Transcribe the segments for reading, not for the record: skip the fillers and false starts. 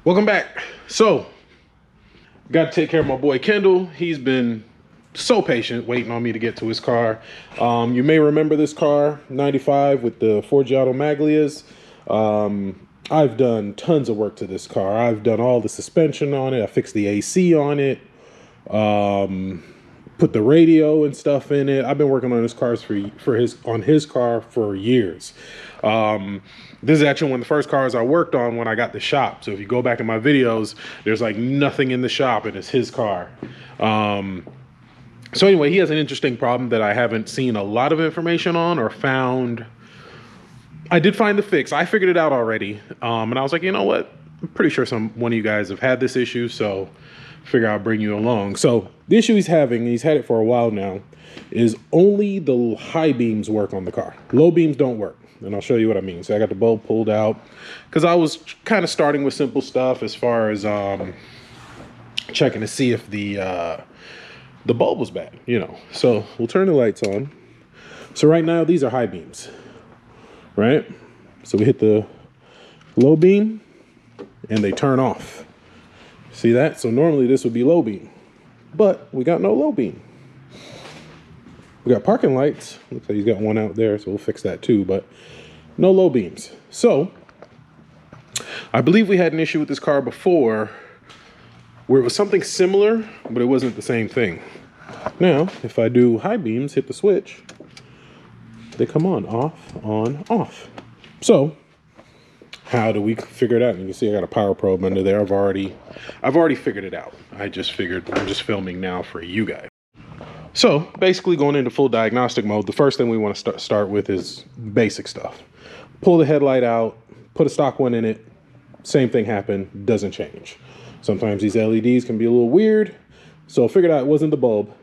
Welcome back. So, got to take care of my boy Kendall. He's been so patient waiting on me to get to his car. You may remember this car, 95 with the Forgiato Maglias. I've done tons of work to this car. I've done all the suspension on it. I fixed the AC on it. Put the radio and stuff in it. I've been working on his cars on his car for years. This is actually one of the first cars I worked on when I got the shop. So if you go back in my videos, there's like nothing in the shop and it's his car. So anyway, he has an interesting problem that I haven't seen a lot of information on or found. I did find the fix. I figured it out already. And I was like, you know what? I'm pretty sure one of you guys have had this issue, so figure I'll bring you along. So the issue he's having, he's had it for a while now, is only the high beams work on the car. Low beams don't work. And I'll show you what I mean. So I got the bulb pulled out because I was kind of starting with simple stuff as far as checking to see if the bulb was bad, you know. So we'll turn the lights on. So right now these are high beams, right? So we hit the low beam and they turn off. See that? So normally this would be low beam, but we got no low beam. We got parking lights. Looks like he's got one out there, so we'll fix that too, but no low beams. So I believe we had an issue with this car before where it was something similar, but it wasn't the same thing. Now, if I do high beams, hit the switch, they come on, off. So how do we figure it out? You can see I got a power probe under there. I've already figured it out. I just figured I'm just filming now for you guys. So basically going into full diagnostic mode, the first thing we want to start with is basic stuff. Pull the headlight out, put a stock one in it, same thing happened, doesn't change. Sometimes these LEDs can be a little weird, so I figured out it wasn't the bulb.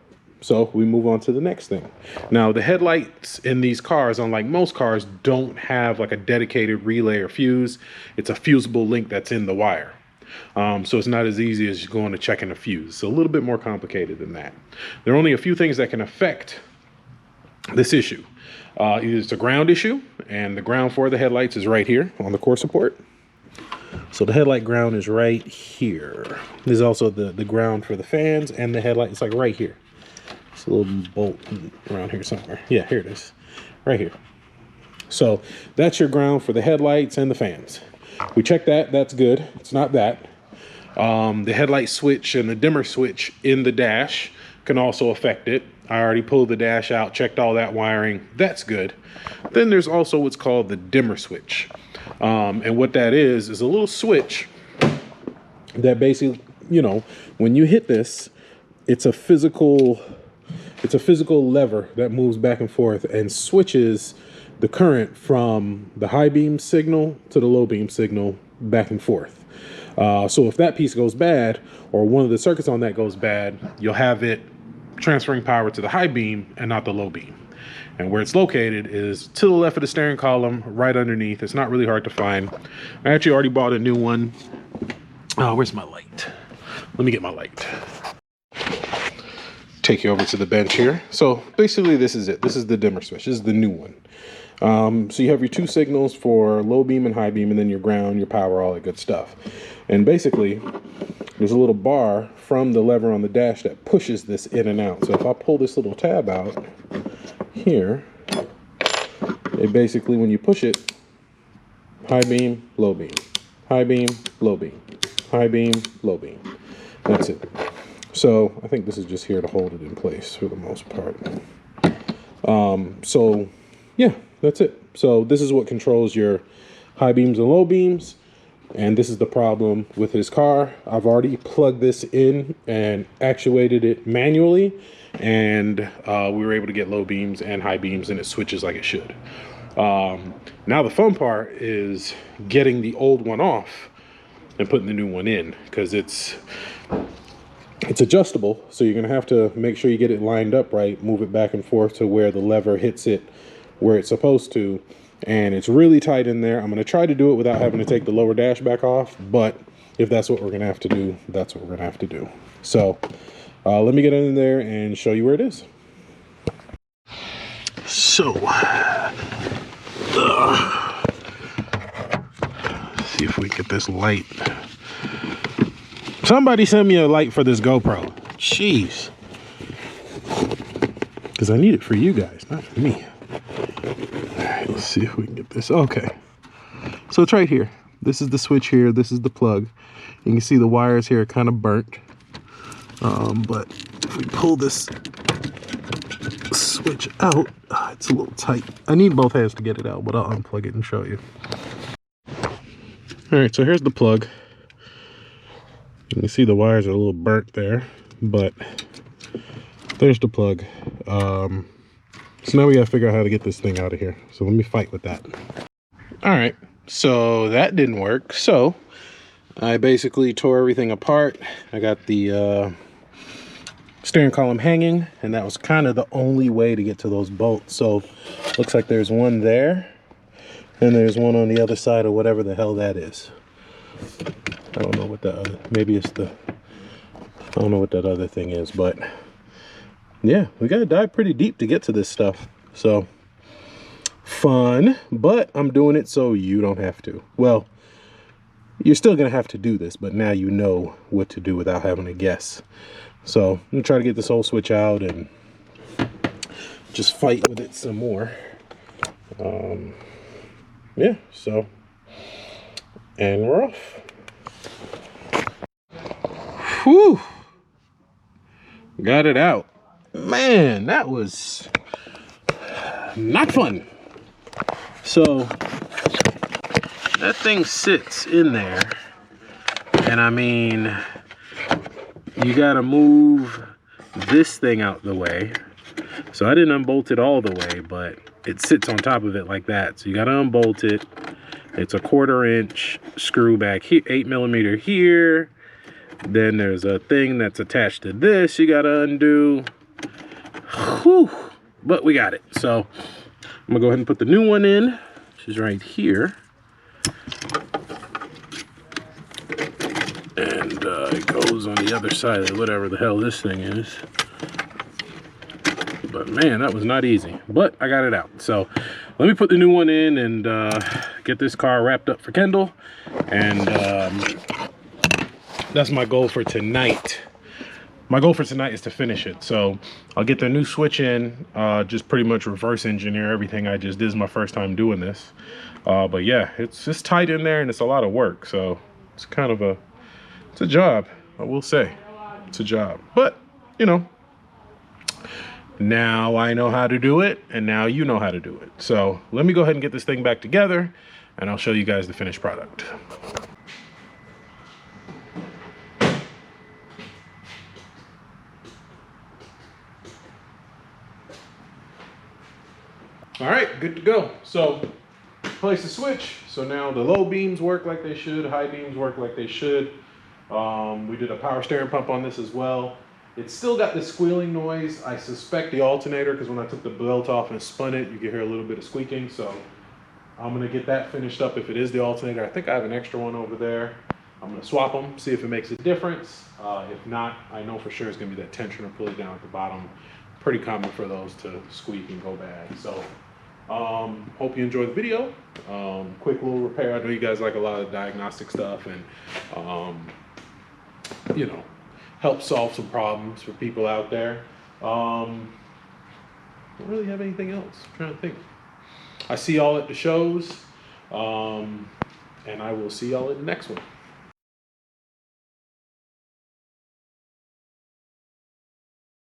So we move on to the next thing. Now the headlights in these cars, unlike most cars, don't have like a dedicated relay or fuse. It's a fusible link that's in the wire. So it's not as easy as going to checking a fuse. It's a little bit more complicated than that. There are only a few things that can affect this issue. Either it's a ground issue, and the ground for the headlights is right here on the core support. So the headlight ground is right here. There's also the ground for the fans and the headlight. It's like right here. It's a little bolt around here somewhere. Yeah, here it is. Right here. So that's your ground for the headlights and the fans. We checked that. That's good. It's not that. The headlight switch and the dimmer switch in the dash can also affect it. I already pulled the dash out, checked all that wiring. That's good. Then there's also what's called the dimmer switch. And what that is a little switch that basically, you know, when you hit this, it's a physical lever that moves back and forth and switches the current from the high beam signal to the low beam signal back and forth. So if that piece goes bad, or one of the circuits on that goes bad, you'll have it transferring power to the high beam and not the low beam. And where it's located is to the left of the steering column, right underneath. It's not really hard to find. I actually already bought a new one. Where's my light? Let me get my light. Take you over to the bench here. So basically this is it. This is the dimmer switch. This is the new one. So you have your two signals for low beam and high beam, and then your ground, your power, all that good stuff. And basically there's a little bar from the lever on the dash that pushes this in and out. So if I pull this little tab out here, it basically, when you push it, high beam, low beam, high beam, low beam, high beam, low beam. That's it. So I think this is just here to hold it in place for the most part. So yeah, that's it. So this is what controls your high beams and low beams. And this is the problem with his car. I've already plugged this in and actuated it manually. And we were able to get low beams and high beams, and it switches like it should. Now the fun part is getting the old one off and putting the new one in, because it's adjustable. So you're gonna have to make sure you get it lined up right, move it back and forth to where the lever hits it where it's supposed to. And it's really tight in there. I'm gonna try to do it without having to take the lower dash back off, but if that's what we're gonna have to do, that's what we're gonna have to do. So let me get in there and show you where it is. So see if we get this light Somebody send me a light for this GoPro. Jeez. Because I need it for you guys, not for me. All right, let's see if we can get this. Okay. So it's right here. This is the switch here. This is the plug. You can see the wires here are kind of burnt. But if we pull this switch out, it's a little tight. I need both hands to get it out, but I'll unplug it and show you. All right, so here's the plug. You can see the wires are a little burnt there, but there's the plug. So now we gotta figure out how to get this thing out of here. So let me fight with that. All right, so that didn't work. So I basically tore everything apart. I got the steering column hanging, and that was kind of the only way to get to those bolts. So looks like there's one there, and there's one on the other side of whatever the hell that is. I don't know what that other, maybe it's the, I don't know what that other thing is, but yeah, we gotta dive pretty deep to get to this stuff. So fun, but I'm doing it so you don't have to. Well, you're still gonna have to do this, but now you know what to do without having to guess. So I'm gonna try to get this whole switch out and just fight with it some more. Yeah, so, and we're off. Whew, got it out. Man, that was not fun. So that thing sits in there, and I mean, you gotta move this thing out the way. So I didn't unbolt it all the way, but it sits on top of it like that. So you gotta unbolt it. It's a 1/4 inch screw back here, 8mm here. Then there's a thing that's attached to this you gotta undo. Whew, but we got it. So I'm gonna go ahead and put the new one in, which is right here. And it goes on the other side of whatever the hell this thing is. But man, that was not easy, but I got it out. So let me put the new one in and get this car wrapped up for Kendall. And that's my goal for tonight. My goal for tonight is to finish it. So I'll get the new switch in, just pretty much reverse engineer everything I just did. This is my first time doing this. But yeah, it's just tight in there and it's a lot of work. So it's kind of it's a job, I will say. It's a job, but you know, now I know how to do it, and now you know how to do it. So let me go ahead and get this thing back together, and I'll show you guys the finished product. All right, good to go. So place the switch. So now the low beams work like they should, high beams work like they should. We did a power steering pump on this as well. It's still got this squealing noise. I suspect the alternator, because when I took the belt off and spun it, you can hear a little bit of squeaking. So I'm gonna get that finished up if it is the alternator. I think I have an extra one over there. I'm gonna swap them, see if it makes a difference. If not, I know for sure it's gonna be that tensioner pulley down at the bottom. Pretty common for those to squeak and go bad. So hope you enjoyed the video. Quick little repair. I know you guys like a lot of diagnostic stuff and you know, help solve some problems for people out there. Don't really have anything else. I'm trying to think. I see y'all at the shows, and I will see y'all in the next one.